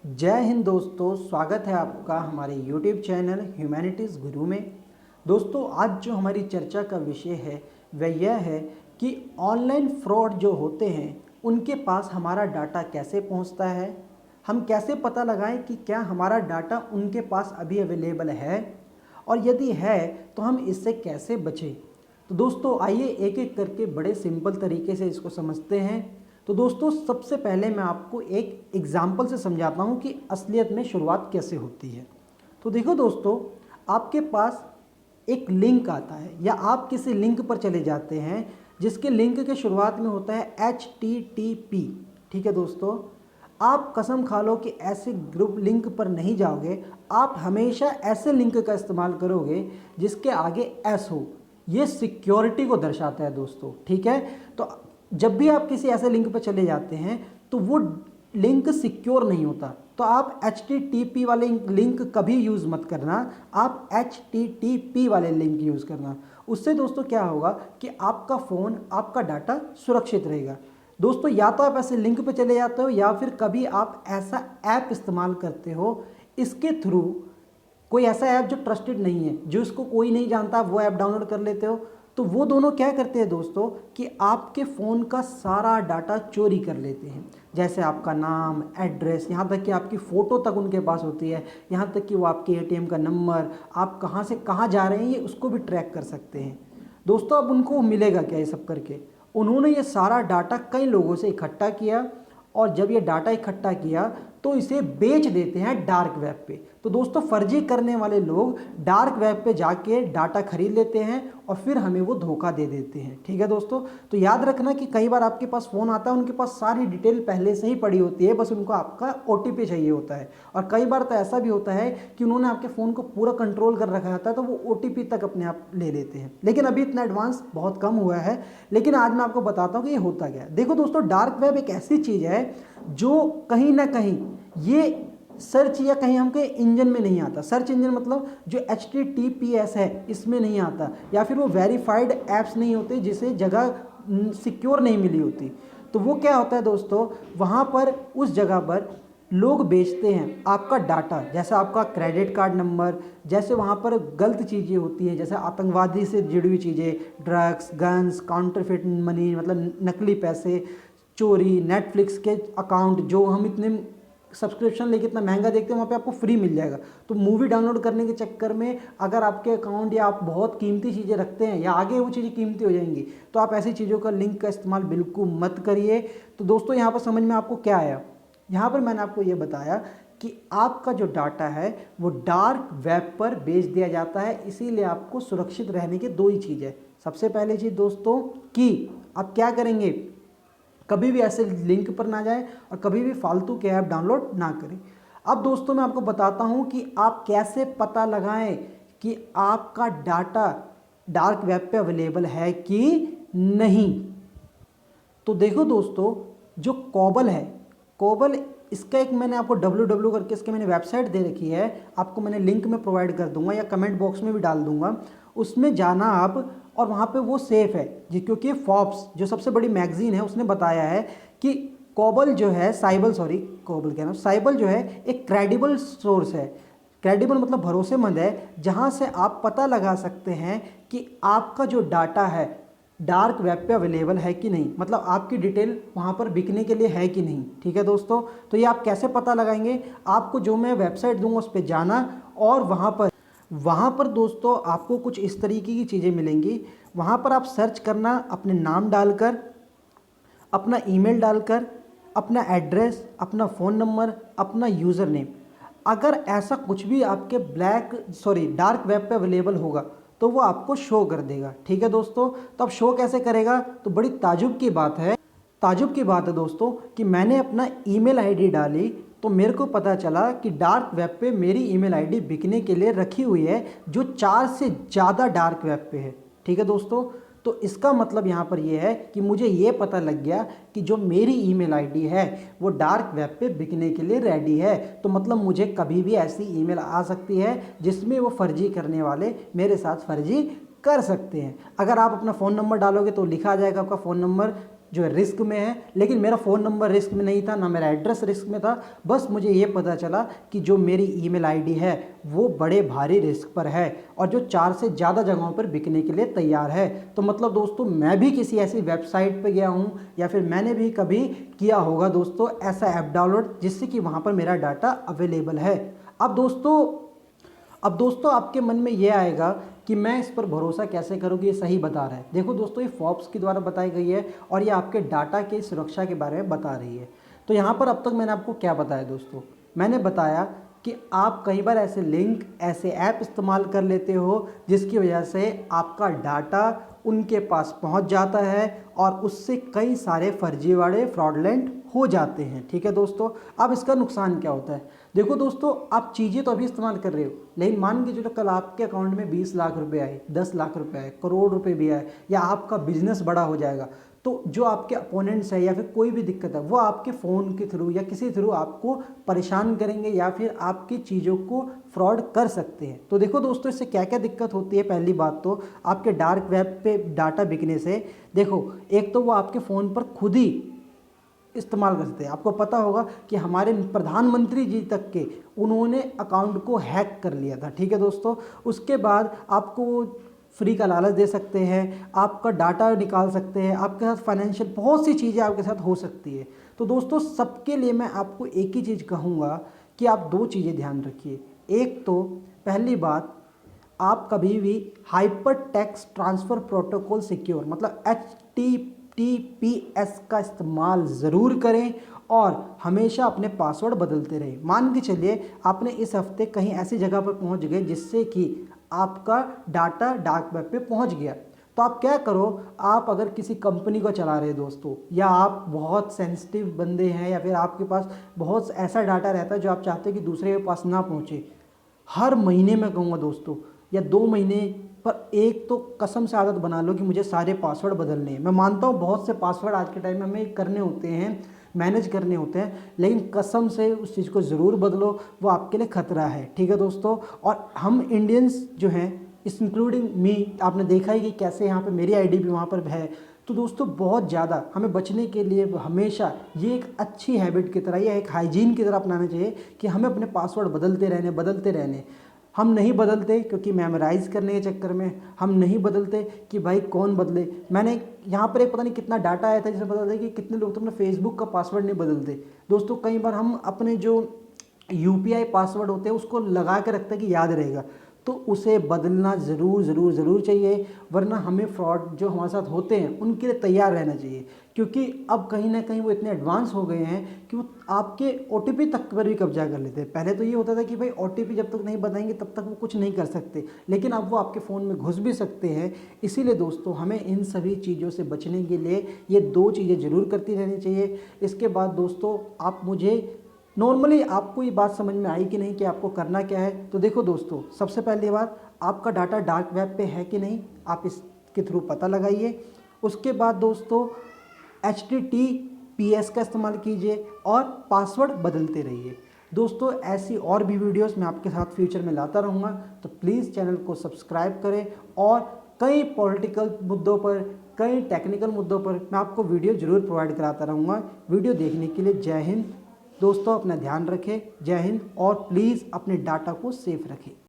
जय हिंद दोस्तों, स्वागत है आपका हमारे YouTube चैनल ह्यूमैनिटीज़ गुरु में। दोस्तों, आज जो हमारी चर्चा का विषय है वह यह है कि ऑनलाइन फ्रॉड जो होते हैं उनके पास हमारा डाटा कैसे पहुंचता है। हम कैसे पता लगाएं कि क्या हमारा डाटा उनके पास अभी अवेलेबल है, और यदि है तो हम इससे कैसे बचें। तो दोस्तों, आइए एक एक करके बड़े सिंपल तरीके से इसको समझते हैं। तो दोस्तों, सबसे पहले मैं आपको एक एग्जाम्पल से समझाता हूँ कि असलियत में शुरुआत कैसे होती है। तो देखो दोस्तों, आपके पास एक लिंक आता है या आप किसी लिंक पर चले जाते हैं जिसके लिंक के शुरुआत में होता है HTTP। ठीक है दोस्तों, आप कसम खा लो कि ऐसे ग्रुप लिंक पर नहीं जाओगे। आप हमेशा ऐसे लिंक का इस्तेमाल करोगे जिसके आगे S हो। ये सिक्योरिटी को दर्शाता है दोस्तों। ठीक है, तो जब भी आप किसी ऐसे लिंक पर चले जाते हैं तो वो लिंक सिक्योर नहीं होता। तो आप HTTP वाले लिंक कभी यूज़ मत करना, आप HTTP वाले लिंक यूज़ करना। उससे दोस्तों क्या होगा कि आपका फ़ोन, आपका डाटा सुरक्षित रहेगा। दोस्तों, या तो आप ऐसे लिंक पे चले जाते हो या फिर कभी आप ऐसा ऐप इस्तेमाल करते हो, इसके थ्रू कोई ऐसा ऐप जो ट्रस्टेड नहीं है, जो इसको कोई नहीं जानता, वो ऐप डाउनलोड कर लेते हो। तो वो दोनों क्या करते हैं दोस्तों कि आपके फ़ोन का सारा डाटा चोरी कर लेते हैं। जैसे आपका नाम, एड्रेस, यहाँ तक कि आपकी फ़ोटो तक उनके पास होती है। यहाँ तक कि वो आपके ATM का नंबर, आप कहाँ से कहाँ जा रहे हैं, ये उसको भी ट्रैक कर सकते हैं। दोस्तों, अब उनको मिलेगा क्या ये सब करके? उन्होंने ये सारा डाटा कई लोगों से इकट्ठा किया, और जब ये डाटा इकट्ठा किया तो इसे बेच देते हैं डार्क वेब पे। तो दोस्तों, फर्जी करने वाले लोग डार्क वेब पे जाके डाटा खरीद लेते हैं और फिर हमें वो धोखा दे देते हैं। ठीक है दोस्तों, तो याद रखना कि कई बार आपके पास फ़ोन आता है, उनके पास सारी डिटेल पहले से ही पड़ी होती है, बस उनको आपका OTP चाहिए होता है। और कई बार तो ऐसा भी होता है कि उन्होंने आपके फ़ोन को पूरा कंट्रोल कर रखा होता है, तो वो OTP तक अपने आप ले लेते हैं। लेकिन अभी इतना एडवांस बहुत कम हुआ है। लेकिन आज मैं आपको बताता हूँ कि ये होता क्या है। देखो दोस्तों, डार्क वेब एक ऐसी चीज़ है जो कहीं ना कहीं ये सर्च या कहीं हमके इंजन में नहीं आता। सर्च इंजन मतलब जो HTTPS है इसमें नहीं आता, या फिर वो वेरीफाइड ऐप्स नहीं होते जिसे जगह सिक्योर नहीं मिली होती। तो वो क्या होता है दोस्तों, वहाँ पर उस जगह पर लोग बेचते हैं आपका डाटा, जैसे आपका क्रेडिट कार्ड नंबर। जैसे वहाँ पर गलत चीज़ें होती हैं, जैसे आतंकवादी से जुड़ी हुई चीज़ें, ड्रग्स, गन्स, काउंटरफिट मनी मतलब नकली पैसे, चोरी, नेटफ्लिक्स के अकाउंट जो हम इतने सब्सक्रिप्शन लेके इतना महंगा देखते हैं, वहाँ पे आपको फ्री मिल जाएगा। तो मूवी डाउनलोड करने के चक्कर में अगर आपके अकाउंट या आप बहुत कीमती चीज़ें रखते हैं या आगे वो चीज़ें कीमती हो जाएंगी, तो आप ऐसी चीज़ों का लिंक का इस्तेमाल बिल्कुल मत करिए। तो दोस्तों, यहाँ पर समझ में आपको क्या आया? यहाँ पर मैंने आपको ये बताया कि आपका जो डाटा है वो डार्क वेब पर बेच दिया जाता है। इसीलिए आपको सुरक्षित रहने की दो ही चीज़ है। सबसे पहले चीज़ दोस्तों कि आप क्या करेंगे, कभी भी ऐसे लिंक पर ना जाएं और कभी भी फालतू के ऐप डाउनलोड ना करें। अब दोस्तों, मैं आपको बताता हूं कि आप कैसे पता लगाएं कि आपका डाटा डार्क वेब पे अवेलेबल है कि नहीं। तो देखो दोस्तों, जो कोबल है, कोबल, इसका एक मैंने आपको www करके इसके मैंने वेबसाइट दे रखी है, आपको मैंने लिंक में प्रोवाइड कर दूंगा या कमेंट बॉक्स में भी डाल दूंगा। उसमें जाना आप, और वहाँ पे वो सेफ़ है जी, क्योंकि फोर्ब्स जो सबसे बड़ी मैगजीन है उसने बताया है कि कोबल जो है, कोबल कह रहा हूँ, साइबल जो है एक क्रेडिबल सोर्स है। क्रेडिबल मतलब भरोसेमंद है, जहाँ से आप पता लगा सकते हैं कि आपका जो डाटा है डार्क वेब पे अवेलेबल है कि नहीं, मतलब आपकी डिटेल वहाँ पर बिकने के लिए है कि नहीं। ठीक है दोस्तों, तो ये आप कैसे पता लगाएंगे? आपको जो मैं वेबसाइट दूंगा उस पर जाना, और वहाँ पर दोस्तों आपको कुछ इस तरीके की चीज़ें मिलेंगी। वहाँ पर आप सर्च करना, अपने नाम डालकर, अपना ईमेल डालकर, अपना एड्रेस, अपना फ़ोन नंबर, अपना यूज़र नेम। अगर ऐसा कुछ भी आपके डार्क वेब पे अवेलेबल होगा तो वो आपको शो कर देगा। ठीक है दोस्तों, तो अब शो कैसे करेगा? तो बड़ी ताजुब की बात है दोस्तों कि मैंने अपना ईमेल आईडी डाली तो मेरे को पता चला कि डार्क वेब पे मेरी ईमेल आईडी बिकने के लिए रखी हुई है, जो 4 से ज़्यादा डार्क वेब पे है। ठीक है दोस्तों, तो इसका मतलब यहाँ पर ये है कि मुझे ये पता लग गया कि जो मेरी ईमेल आईडी है वो डार्क वेब पे बिकने के लिए रेडी है। तो मतलब मुझे कभी भी ऐसी ईमेल आ सकती है जिसमें वो फर्जी करने वाले मेरे साथ फर्जी कर सकते हैं। अगर आप अपना फ़ोन नंबर डालोगे तो लिखा आ जाएगा आपका फ़ोन नंबर जो है रिस्क में है, लेकिन मेरा फ़ोन नंबर रिस्क में नहीं था, ना मेरा एड्रेस रिस्क में था। बस मुझे ये पता चला कि जो मेरी ईमेल आईडी है वो बड़े भारी रिस्क पर है और जो 4 से ज़्यादा जगहों पर बिकने के लिए तैयार है। तो मतलब दोस्तों मैं भी किसी ऐसी वेबसाइट पर गया हूँ या फिर मैंने भी कभी किया होगा दोस्तों ऐसा ऐप डाउनलोड जिससे कि वहाँ पर मेरा डाटा अवेलेबल है। अब दोस्तों आपके मन में ये आएगा कि मैं इस पर भरोसा कैसे करूँ कि ये सही बता रहा है। देखो दोस्तों, ये फोर्ब्स के द्वारा बताई गई है और ये आपके डाटा की सुरक्षा के बारे में बता रही है। तो यहाँ पर अब तक मैंने आपको क्या बताया दोस्तों, मैंने बताया कि आप कई बार ऐसे लिंक, ऐसे ऐप इस्तेमाल कर लेते हो जिसकी वजह से आपका डाटा उनके पास पहुंच जाता है और उससे कई सारे फर्जीवाड़े, फ्रॉडलेंट हो जाते हैं। ठीक है दोस्तों, अब इसका नुकसान क्या होता है? देखो दोस्तों, आप चीज़ें तो अभी इस्तेमाल कर रहे हो, लेकिन मान के चलो कल आपके अकाउंट में 20 लाख रुपए आए, 10 लाख रुपए आए, करोड़ रुपए भी आए, या आपका बिजनेस बड़ा हो जाएगा, तो जो आपके अपोनेंट्स है या फिर कोई भी दिक्कत है वो आपके फ़ोन के थ्रू या किसी थ्रू आपको परेशान करेंगे या फिर आपकी चीज़ों को फ्रॉड कर सकते हैं। तो देखो दोस्तों, इससे क्या क्या दिक्कत होती है। पहली बात तो आपके डार्क वेब पे डाटा बिकने से, देखो एक तो वो आपके फ़ोन पर खुद ही इस्तेमाल कर सकते हैं। आपको पता होगा कि हमारे प्रधानमंत्री जी तक के उन्होंने अकाउंट को हैक कर लिया था। ठीक है दोस्तों, उसके बाद आपको फ्री का लालच दे सकते हैं, आपका डाटा निकाल सकते हैं, आपके साथ फाइनेंशियल बहुत सी चीज़ें आपके साथ हो सकती है। तो दोस्तों, सबके लिए मैं आपको एक ही चीज़ कहूँगा कि आप 2 चीज़ें ध्यान रखिए। एक तो पहली बात, आप कभी भी hyper text transfer protocol secure मतलब HTTPS का इस्तेमाल ज़रूर करें और हमेशा अपने पासवर्ड बदलते रहें। मान के चलिए आपने इस हफ्ते कहीं ऐसी जगह पर पहुंच गए जिससे कि आपका डाटा डार्क वेब पे पहुंच गया, तो आप क्या करो, आप अगर किसी कंपनी को चला रहे दोस्तों, या आप बहुत सेंसिटिव बंदे हैं या फिर आपके पास बहुत ऐसा डाटा रहता है जो आप चाहते हैं कि दूसरे के पास ना पहुंचे, हर महीने मैं कहूँगा दोस्तों या 2 महीने पर एक तो कसम से आदत बना लो कि मुझे सारे पासवर्ड बदलने हैं। मैं मानता हूँ बहुत से पासवर्ड आज के टाइम में हमें करने होते हैं, मैनेज करने होते हैं, लेकिन कसम से उस चीज़ को ज़रूर बदलो, वो आपके लिए ख़तरा है। ठीक है दोस्तों, और हम इंडियंस जो हैं, इस इंक्लूडिंग मी, आपने देखा ही कि कैसे यहाँ पे मेरी आईडी भी वहाँ पर है। तो दोस्तों बहुत ज़्यादा हमें बचने के लिए हमेशा ये एक अच्छी हैबिट की तरह या एक हाइजीन की तरह अपनाना चाहिए कि हमें अपने पासवर्ड बदलते रहने। हम नहीं बदलते क्योंकि मेमोराइज़ करने के चक्कर में, हम नहीं बदलते कि भाई कौन बदले। मैंने यहाँ पर एक पता नहीं कितना डाटा आया था जिसमें पता था कि कितने लोग तो अपने फेसबुक का पासवर्ड नहीं बदलते। दोस्तों कई बार हम अपने जो UPI पासवर्ड होते हैं उसको लगा के रखते हैं कि याद रहेगा, तो उसे बदलना ज़रूर चाहिए, वरना हमें फ्रॉड जो हमारे साथ होते हैं उनके लिए तैयार रहना चाहिए। क्योंकि अब कहीं ना कहीं वो इतने एडवांस हो गए हैं कि वो आपके OTP तक पर भी कब्जा कर लेते हैं। पहले तो ये होता था कि भाई OTP जब तक नहीं बताएंगे तब तक वो कुछ नहीं कर सकते, लेकिन अब वो आपके फ़ोन में घुस भी सकते हैं। इसीलिए दोस्तों हमें इन सभी चीज़ों से बचने के लिए ये 2 चीज़ें ज़रूर करती रहनी चाहिए। इसके बाद दोस्तों आप मुझे नॉर्मली, आपको ये बात समझ में आई कि नहीं कि आपको करना क्या है? तो देखो दोस्तों, सबसे पहली बात, आपका डाटा डार्क वेब पे है कि नहीं, आप इसके थ्रू पता लगाइए। उसके बाद दोस्तों HTTPS का इस्तेमाल कीजिए और पासवर्ड बदलते रहिए। दोस्तों ऐसी और भी वीडियोस मैं आपके साथ फ्यूचर में लाता रहूँगा, तो प्लीज़ चैनल को सब्सक्राइब करें और कई पॉलिटिकल मुद्दों पर, कई टेक्निकल मुद्दों पर मैं आपको वीडियो ज़रूर प्रोवाइड कराता रहूँगा। वीडियो देखने के लिए जय हिंद। दोस्तों अपना ध्यान रखें, जय हिंद, और प्लीज़ अपने डाटा को सेफ रखें।